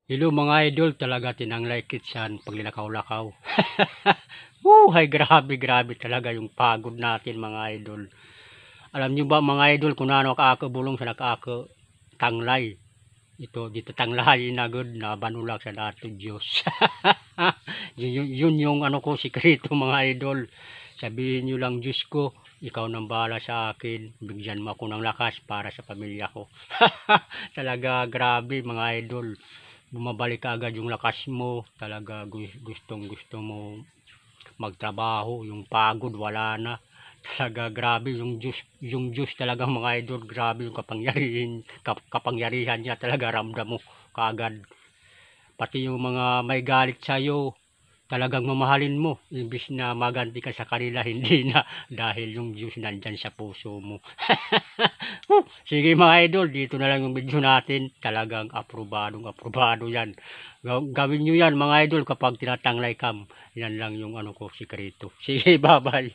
Hello mga idol, talaga tinanglay kitsan paglilakaw-lakaw. Ay grabe, grabe talaga yung pagod natin mga idol. Alam nyo ba mga idol kung ano ako bulong sa nakako tanglay. Ito, dito tanglay na good na banulak sa dato Diyos. Yun yung ano ko, sikreto mga idol. Sabihin nyo lang Diyos ko, ikaw nang bahala sa akin. Bigyan mo ako ng lakas para sa pamilya ko. Talaga grabe mga idol. Bumabalik agad yung lakas mo, talaga gustong gusto mo magtrabaho, yung pagod wala na. Talaga grabe yung Diyos talaga mga idol, grabe yung kapangyarihan niya talaga, ramdam mo kaagad. Pati yung mga may galit sa iyo, talagang mamahalin mo imbis na maganti ka sa kanila, hindi na, dahil yung Diyos nandyan sa puso mo. Sige mga idol, dito na lang yung video natin. Talagang aprobado yan. Gawin nyo yan mga idol kapag tinatanglay cam. Yan lang yung ano ko, sikreto. Sige, bye bye.